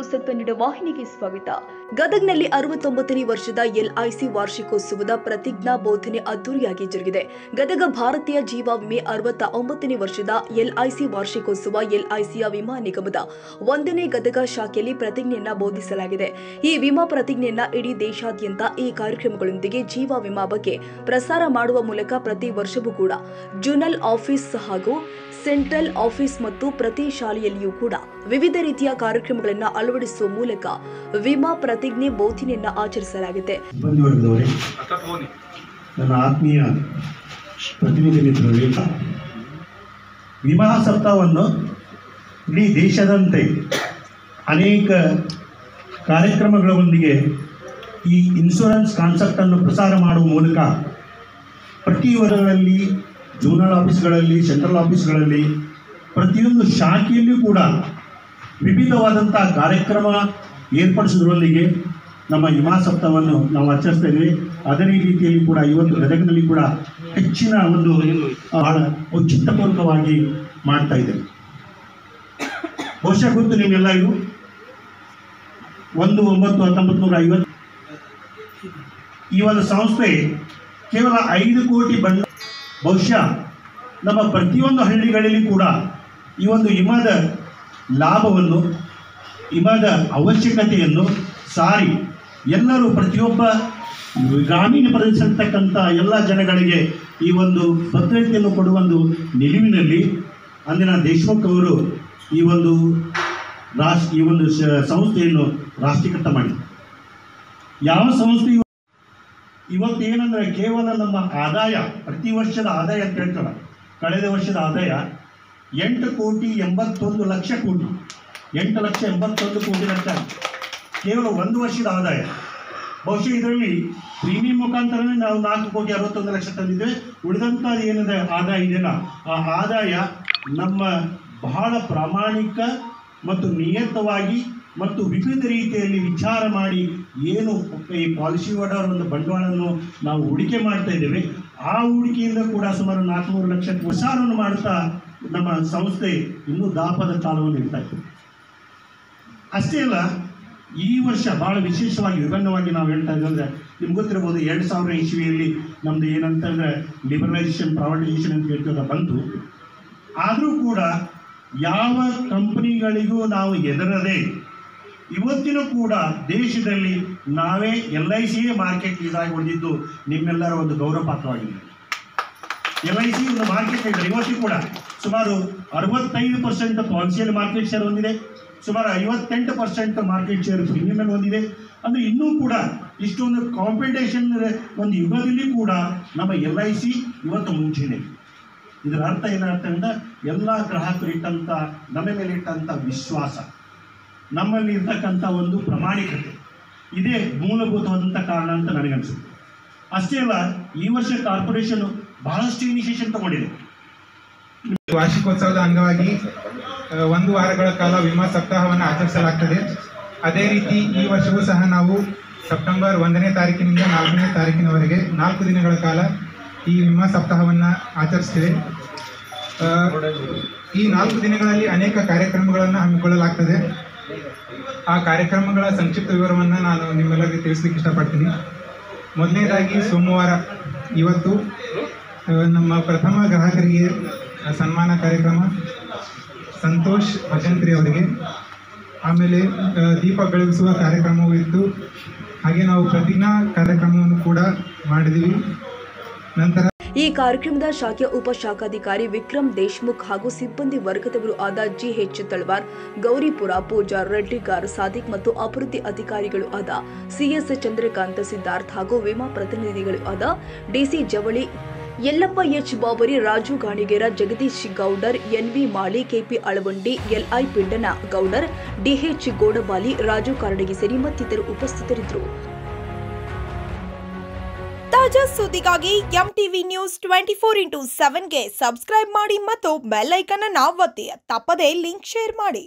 News Kannada ವಾಹಿನಿಗೆ ಸ್ವಾಗತ. ಗದಗ್ನಲ್ಲಿ 69ನೇ ವರ್ಷದ ಎಲ್ಐಸಿ ವಾರ್ಷಿಕೋತ್ಸವದ ಪ್ರತಿಜ್ಞಾ ಬೋಧನೆ ಅದ್ದೂರಿಯಾಗಿ ಜರುಗಿದೆ. ಗದಗ ಭಾರತೀಯ ಜೀವ ವಿಮೆ 69ನೇ ವರ್ಷದ ಎಲ್ಐಸಿ ವಾರ್ಷಿಕೋತ್ಸವ ಎಲ್ಐಸಿಯ ವಿಮಾ ನಿಗಮದ 1ನೇ ಗದಗ ಶಾಖೆಯಲ್ಲಿ ಪ್ರತಿಜ್ಞೆಯನ್ನ ಬೋಧಿಸಲಾಗಿದೆ. ಈ ವಿಮಾ ಪ್ರತಿಜ್ಞೆಯನ್ನ ಇಡೀ ದೇಶಾದ್ಯಂತ ಈ ಕಾರ್ಯಕ್ರಮಗಳೊಂದಿಗೆ ಜೀವ ವಿಮಾ ಬಗ್ಗೆ ಪ್ರಸಾರ ಮಾಡುವ ಮೂಲಕ ಪ್ರತಿ ವರ್ಷವೂ ಕೂಡ ಜೋನಲ್ ಆಫೀಸ್ ಹಾಗೂ ಸೆಂಟ್ರಲ್ ಆಫೀಸ್ ಮತ್ತು ಪ್ರತಿ ಶಾಲೆಯಲ್ಲಿಯೂ ಕೂಡ ವಿವಿಧ ರೀತಿಯ ಕಾರ್ಯಕ್ರಮಗಳನ್ನು ಅಳವಡಿಸುವ ಮೂಲಕ ವಿಮಾ ಪ್ರತಿಜ್ಞೆ ಬೋಧನೆಯನ್ನು ಆಚರಿಸಲಾಗಿದೆ. ನನ್ನ ಆತ್ಮೀಯ ಪ್ರತಿನಿಧಿ ಮಿತ್ರರೇ, ವಿಮಾ ಸಪ್ತಾಹವನ್ನು ಇಡೀ ದೇಶದಂತೆ ಅನೇಕ ಕಾರ್ಯಕ್ರಮಗಳೊಂದಿಗೆ ಈ ಇನ್ಶೂರೆನ್ಸ್ ಕಾನ್ಸೆಪ್ಟ್ ಅನ್ನು ಪ್ರಸಾರ ಮಾಡುವ ಮೂಲಕ ಪ್ರತಿ ವರ್ಷಗಳಲ್ಲಿ ಜೋನಲ್ ಆಫೀಸ್ಗಳಲ್ಲಿ, ಸೆಂಟ್ರಲ್ ಆಫೀಸ್ಗಳಲ್ಲಿ, ಪ್ರತಿಯೊಂದು ಶಾಖೆಯಲ್ಲಿಯೂ ಕೂಡ ವಿವಿಧವಾದಂಥ ಕಾರ್ಯಕ್ರಮ ಏರ್ಪಡಿಸೋದ್ರೊಂದಿಗೆ ನಮ್ಮ ವಿಮಾ ಸಪ್ತಾಹವನ್ನು ನಾವು ಆಚರಿಸ್ತಾ ಇದ್ದೀವಿ. ಅದೇ ರೀತಿಯಲ್ಲಿ ಕೂಡ ಇವತ್ತು ಗದಗಿನಲ್ಲಿ ಕೂಡ ಹೆಚ್ಚಿನ ಒಂದು ಬಹಳ ಔಚಿತ್ಯಪೂರ್ವಕವಾಗಿ ಮಾಡ್ತಾ ಇದ್ದೇವೆ. ಬಹುಶಃ ಗೊತ್ತು ನಿಮಗೆಲ್ಲ, ಇದು 1/9/1950 ಈ ಒಂದು ಸಂಸ್ಥೆ ಕೇವಲ 5 ಕೋಟಿ ಬಂಡ. ಬಹುಶಃ ನಮ್ಮ ಪ್ರತಿಯೊಂದು ಹಳ್ಳಿಗಳಲ್ಲಿ ಕೂಡ ಈ ಒಂದು ವಿಮಾದ ಲಾಭವನ್ನು, ವಿಮಾದ ಅವಶ್ಯಕತೆಯನ್ನು ಸಾರಿ ಎಲ್ಲರೂ ಪ್ರತಿಯೊಬ್ಬ ಗ್ರಾಮೀಣ ಪ್ರದೇಶದಲ್ಲಿರ್ತಕ್ಕಂಥ ಎಲ್ಲ ಜನಗಳಿಗೆ ಈ ಒಂದು ಭದ್ರತೆಯನ್ನು ಕೊಡುವ ಒಂದು ನಿಲುವಿನಲ್ಲಿ ಅಂದಿನ ದೇಶಮುಖ್ ಅವರು ಈ ಒಂದು ಸಂಸ್ಥೆಯನ್ನು ರಾಷ್ಟ್ರೀಕೃತ ಮಾಡಿದರು. ಯಾವ ಸಂಸ್ಥೆ ಇವತ್ತು ಏನಂದರೆ ಕೇವಲ ನಮ್ಮ ಆದಾಯ, ಪ್ರತಿ ವರ್ಷದ ಆದಾಯ ಅಂತ ಹೇಳ್ತಾರೆ, ಕಳೆದ ವರ್ಷದ ಆದಾಯ 8,81,00,000 ಕೋಟಿ, 8,81,00,000 ಲಕ್ಷ ಕೇವಲ ಒಂದು ವರ್ಷದ ಆದಾಯ. ಬಹುಶಃ ಇದರಲ್ಲಿ ಪ್ರೀಮಿಯಂ ಮುಖಾಂತರನೇ ನಾವು 4,61,00,000 ತಂದಿದ್ದೇವೆ. ಉಳಿದಂಥ ಏನಿದೆ ಆದಾಯ ಇದೆಯಲ್ಲ, ಆ ಆದಾಯ ನಮ್ಮ ಬಹಳ ಪ್ರಾಮಾಣಿಕ ಮತ್ತು ನಿಯತವಾಗಿ ಮತ್ತು ವಿವಿಧ ರೀತಿಯಲ್ಲಿ ವಿಚಾರ ಮಾಡಿ ಏನು ಈ ಪಾಲಿಸಿ ಹೋಲ್ಡರ್ ಒಂದು ಬಂಡವಾಳವನ್ನು ನಾವು ಹೂಡಿಕೆ ಮಾಡ್ತಾ ಇದ್ದೇವೆ, ಆ ಹೂಡಿಕೆಯಿಂದ ಕೂಡ ಸುಮಾರು 400 ಲಕ್ಷ ಪ್ರಸಾರವನ್ನು ಮಾಡ್ತಾ ನಮ್ಮ ಸಂಸ್ಥೆ ಇನ್ನೂ ದಾಪದ ಕಾಲವನ್ನು ಇಡ್ತಾ ಇತ್ತು. ಅಷ್ಟೇ ಅಲ್ಲ, ಈ ವರ್ಷ ಭಾಳ ವಿಶೇಷವಾಗಿ ವಿಭಿನ್ನವಾಗಿ ನಾವು ಹೇಳ್ತಾ ಇದ್ದೀವಿ. ಅಂದರೆ ನಿಮ್ಗೆ ಗೊತ್ತಿರ್ಬೋದು, 2000 ಇಸ್ವಿಯಲ್ಲಿ ನಮ್ಮದು ಏನಂತಂದರೆ ಲಿಬರಲೈಸೇಷನ್, ಪ್ರೈವೇಟೈಸೇಷನ್ ಅಂತ ಹೇಳ್ತಿರೋ ಬಂತು. ಆದರೂ ಕೂಡ ಯಾವ ಕಂಪನಿಗಳಿಗೂ ನಾವು ಹೆದರದೆ ಇವತ್ತಿನೂ ಕೂಡ ದೇಶದಲ್ಲಿ ನಾವೇ LICಯೇ ಮಾರ್ಕೆಟ್ ಲೀಡಾಗಿ ಹೊಂದಿದ್ದು ನಿಮ್ಮೆಲ್ಲರ ಒಂದು ಗೌರವ ಪಾತ್ರವಾಗಿದೆ. LIC ಒಂದು ಮಾರ್ಕೆಟ್ ಲೀಡರ್. ಇವತ್ತು ಕೂಡ ಸುಮಾರು 65% ಪಾಲಿಸಿಯಲ್ಲಿ ಮಾರ್ಕೆಟ್ ಶೇರ್ ಹೊಂದಿದೆ, ಸುಮಾರು 58% ಮಾರ್ಕೆಟ್ ಶೇರ್ ಪ್ರೀಮಿಯಂ ಹೊಂದಿದೆ. ಅಂದರೆ ಇನ್ನೂ ಕೂಡ ಇಷ್ಟೊಂದು ಕಾಂಪಿಟೇಷನ್ ಒಂದು ಯುಗದಲ್ಲಿ ಕೂಡ ನಮ್ಮ LIC ಇವತ್ತು ಮುಂಚೆನೆ. ಇದರ ಅರ್ಥ ಏನರ್ಥ ಅಂದರೆ ಎಲ್ಲ ಗ್ರಾಹಕರು ಇಟ್ಟಂಥ, ನಮ್ಮ ಮೇಲೆ ಇಟ್ಟಂಥ ವಿಶ್ವಾಸ, ನಮ್ಮಲ್ಲಿ ಇರ್ತಕ್ಕಂಥ ಒಂದು ಪ್ರಾಮಾಣಿಕತೆ, ಇದೇ ಮೂಲಭೂತವಾದಂಥ ಕಾರಣ ಅಂತ ನನಗನ್ಸುತ್ತೆ. ಅಷ್ಟೇ ಅಲ್ಲ, ಈ ವರ್ಷ ಕಾರ್ಪೊರೇಷನ್ ಬಹಳಷ್ಟು ಇನಿಷಿಯೇಷನ್ ತಗೊಂಡಿದೆ. ವಾರ್ಷಿಕೋತ್ಸವದ ಅಂಗವಾಗಿ 1 ವಾರಗಳ ಕಾಲ ವಿಮಾ ಸಪ್ತಾಹವನ್ನು ಆಚರಿಸಲಾಗ್ತದೆ. ಅದೇ ರೀತಿ ಈ ವರ್ಷವೂ ಸಹ ನಾವು ಸೆಪ್ಟೆಂಬರ್ 1ನೇ ತಾರೀಕಿನಿಂದ 4ನೇ ತಾರೀಕಿನವರೆಗೆ 4 ದಿನಗಳ ಕಾಲ ಈ ವಿಮಾ ಸಪ್ತಾಹವನ್ನು ಆಚರಿಸ್ತೇವೆ. ಈ 4 ದಿನಗಳಲ್ಲಿ ಅನೇಕ ಕಾರ್ಯಕ್ರಮಗಳನ್ನು ಹಮ್ಮಿಕೊಳ್ಳಲಾಗ್ತದೆ. ಆ ಕಾರ್ಯಕ್ರಮಗಳ ಸಂಕ್ಷಿಪ್ತ ವಿವರವನ್ನು ನಾನು ನಿಮ್ಮೆಲ್ಲರಿಗೂ ತಿಳಿಸ್ಲಿಕ್ಕೆ ಇಷ್ಟಪಡ್ತೀನಿ. ಮೊದಲನೇದಾಗಿ ಸೋಮವಾರ ಇವತ್ತು ನಮ್ಮ ಪ್ರಥಮ ಗ್ರಾಹಕರಿಗೆ ಸನ್ಮಾನ ಕಾರ್ಯಕ್ರಮ ಸಂತೋಷ್ ಭಜಂತ್ರಿ ಅವರಿಗೆ. ಆಮೇಲೆ ದೀಪ ಬೆಳಗಿಸುವ ಕಾರ್ಯಕ್ರಮವೂ ಇತ್ತು. ಹಾಗೆ ನಾವು ಪ್ರತಿಜ್ಞಾ ಕಾರ್ಯಕ್ರಮವನ್ನು ಕೂಡ ಮಾಡಿದ್ದೀವಿ. ನಂತರ ಈ ಕಾರ್ಯಕ್ರಮದ ಶಾಖೆಯ ಉಪಶಾಖಾಧಿಕಾರಿ ವಿಕ್ರಮ್ ದೇಶ್ಮುಖ್ ಹಾಗೂ ಸಿಬ್ಬಂದಿ ವರ್ಗದವರು ಆದ GH ತಳವಾರ್, ಗೌರಿಪುರ, ಪೂಜಾರ್, ರೆಡ್ಡಿಗಾರ್, ಸಾದಿಕ್ ಮತ್ತು ಅಭಿವೃದ್ಧಿ ಅಧಿಕಾರಿಗಳು ಆದ CS ಚಂದ್ರಕಾಂತ್, ಸಿದ್ಧಾರ್ಥ್ ಹಾಗೂ ವಿಮಾ ಪ್ರತಿನಿಧಿಗಳು ಆದ DC ಜವಳಿ, Yallappa H Babri, Raju Ganigera, Jagadish Goudar, NV Mali, KP Alavandi, LI ಪಿಂಡನ Goudar, DH ಗೋಡಬಾಲಿ, Raju ಕಾರಡಗಿ ಸೇರಿ ಮತ್ತಿತರರು ಉಪಸ್ಥಿತರಿದ್ದರು. ತಾಜಾ ಸುದ್ದಿಗಾಗಿ MTV ನ್ಯೂಸ್ 24x7ಗೆ ಸಬ್ಸ್ಕ್ರೈಬ್ ಮಾಡಿ ಮತ್ತು ಬೆಲ್ ಐಕಾನ್ ಅನ್ನು ಒತ್ತಿ. ತಪ್ಪದೇ ಲಿಂಕ್ ಶೇರ್ ಮಾಡಿ.